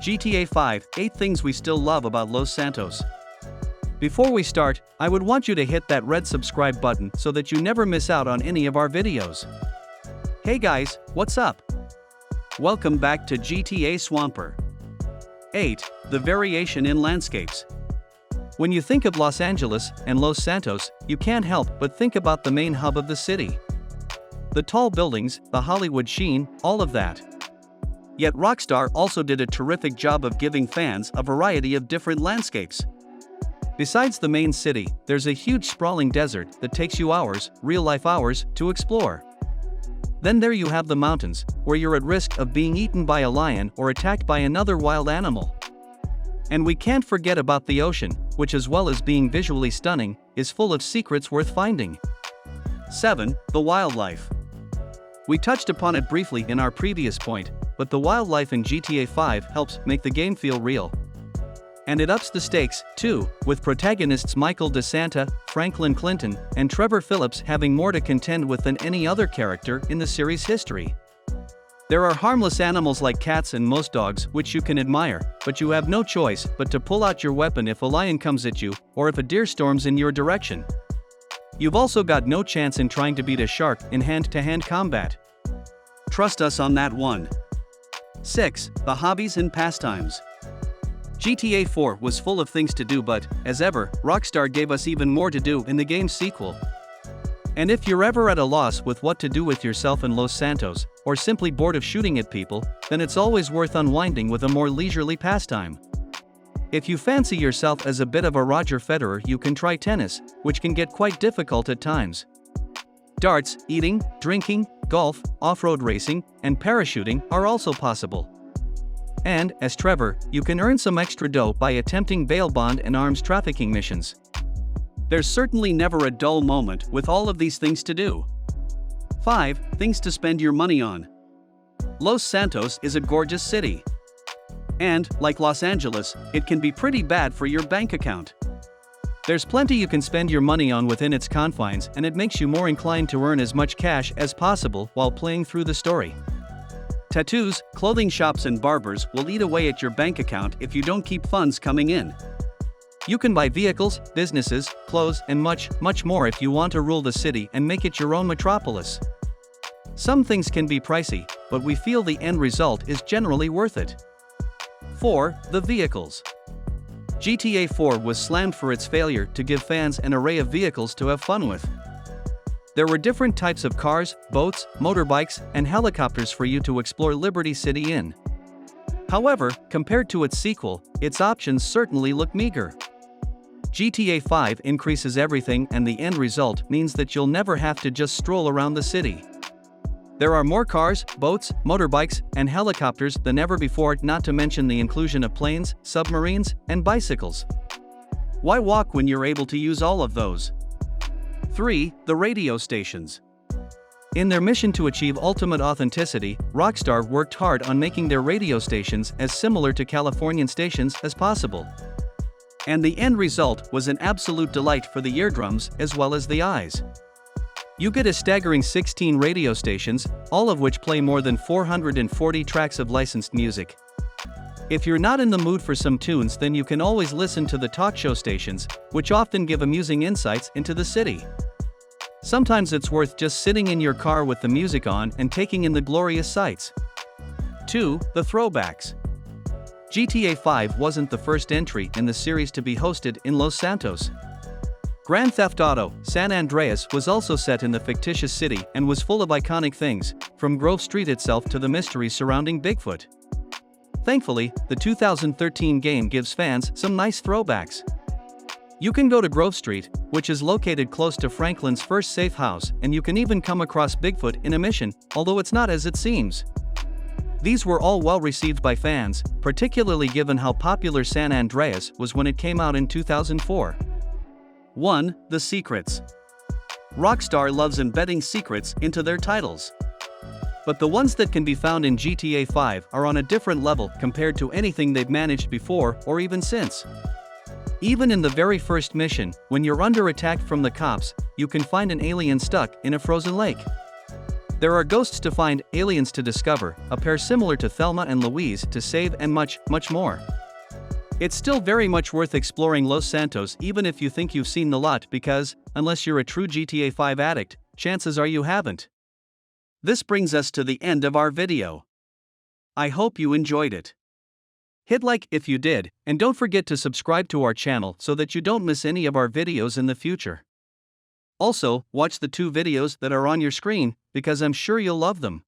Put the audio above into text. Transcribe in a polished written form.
GTA 5, 8 Things We Still Love About Los Santos. Before we start, I would want you to hit that red subscribe button so that you never miss out on any of our videos. Hey guys, what's up? Welcome back to GTA Swamper. 8. The variation in landscapes. When you think of Los Angeles and Los Santos, you can't help but think about the main hub of the city. The tall buildings, the Hollywood sheen, all of that. Yet Rockstar also did a terrific job of giving fans a variety of different landscapes. Besides the main city, there's a huge sprawling desert that takes you hours, real-life hours, to explore. Then there you have the mountains, where you're at risk of being eaten by a lion or attacked by another wild animal. And we can't forget about the ocean, which as well as being visually stunning, is full of secrets worth finding. 7. The wildlife. We touched upon it briefly in our previous point, but the wildlife in GTA 5 helps make the game feel real. And it ups the stakes, too, with protagonists Michael DeSanta, Franklin Clinton, and Trevor Phillips having more to contend with than any other character in the series' history. There are harmless animals like cats and most dogs which you can admire, but you have no choice but to pull out your weapon if a lion comes at you, or if a deer storms in your direction. You've also got no chance in trying to beat a shark in hand-to-hand combat. Trust us on that one. 6. The hobbies and pastimes. GTA 4 was full of things to do, but, as ever, Rockstar gave us even more to do in the game's sequel. And if you're ever at a loss with what to do with yourself in Los Santos, or simply bored of shooting at people, then it's always worth unwinding with a more leisurely pastime. If you fancy yourself as a bit of a Roger Federer, you can try tennis, which can get quite difficult at times. Darts, eating, drinking, golf, off-road racing, and parachuting are also possible. And, as Trevor, you can earn some extra dough by attempting bail bond and arms trafficking missions. There's certainly never a dull moment with all of these things to do. 5. Things to spend your money on. Los Santos is a gorgeous city. And, like Los Angeles, it can be pretty bad for your bank account. There's plenty you can spend your money on within its confines, and it makes you more inclined to earn as much cash as possible while playing through the story. Tattoos, clothing shops and barbers will eat away at your bank account if you don't keep funds coming in. You can buy vehicles, businesses, clothes, and much, much more if you want to rule the city and make it your own metropolis. Some things can be pricey, but we feel the end result is generally worth it. 4. The vehicles. GTA 4 was slammed for its failure to give fans an array of vehicles to have fun with. There were different types of cars, boats, motorbikes, and helicopters for you to explore Liberty City in. However, compared to its sequel, its options certainly look meager. GTA 5 increases everything, and the end result means that you'll never have to just stroll around the city. There are more cars, boats, motorbikes, and helicopters than ever before, not to mention the inclusion of planes, submarines, and bicycles. Why walk when you're able to use all of those? 3. The radio stations. In their mission to achieve ultimate authenticity, Rockstar worked hard on making their radio stations as similar to Californian stations as possible. And the end result was an absolute delight for the eardrums as well as the eyes. You get a staggering 16 radio stations, all of which play more than 440 tracks of licensed music. If you're not in the mood for some tunes, then you can always listen to the talk show stations, which often give amusing insights into the city. Sometimes it's worth just sitting in your car with the music on and taking in the glorious sights. 2. The throwbacks. GTA 5 wasn't the first entry in the series to be hosted in Los Santos. Grand Theft Auto: San Andreas was also set in the fictitious city and was full of iconic things, from Grove Street itself to the mystery surrounding Bigfoot. Thankfully, the 2013 game gives fans some nice throwbacks. You can go to Grove Street, which is located close to Franklin's first safe house, and you can even come across Bigfoot in a mission, although it's not as it seems. These were all well received by fans, particularly given how popular San Andreas was when it came out in 2004. 1. The secrets. Rockstar loves embedding secrets into their titles. But the ones that can be found in GTA 5 are on a different level compared to anything they've managed before or even since. Even in the very first mission, when you're under attack from the cops, you can find an alien stuck in a frozen lake. There are ghosts to find, aliens to discover, a pair similar to Thelma and Louise to save, and much, much more. It's still very much worth exploring Los Santos even if you think you've seen the lot because, unless you're a true GTA 5 addict, chances are you haven't. This brings us to the end of our video. I hope you enjoyed it. Hit like if you did, and don't forget to subscribe to our channel so that you don't miss any of our videos in the future. Also, watch the 2 videos that are on your screen, because I'm sure you'll love them.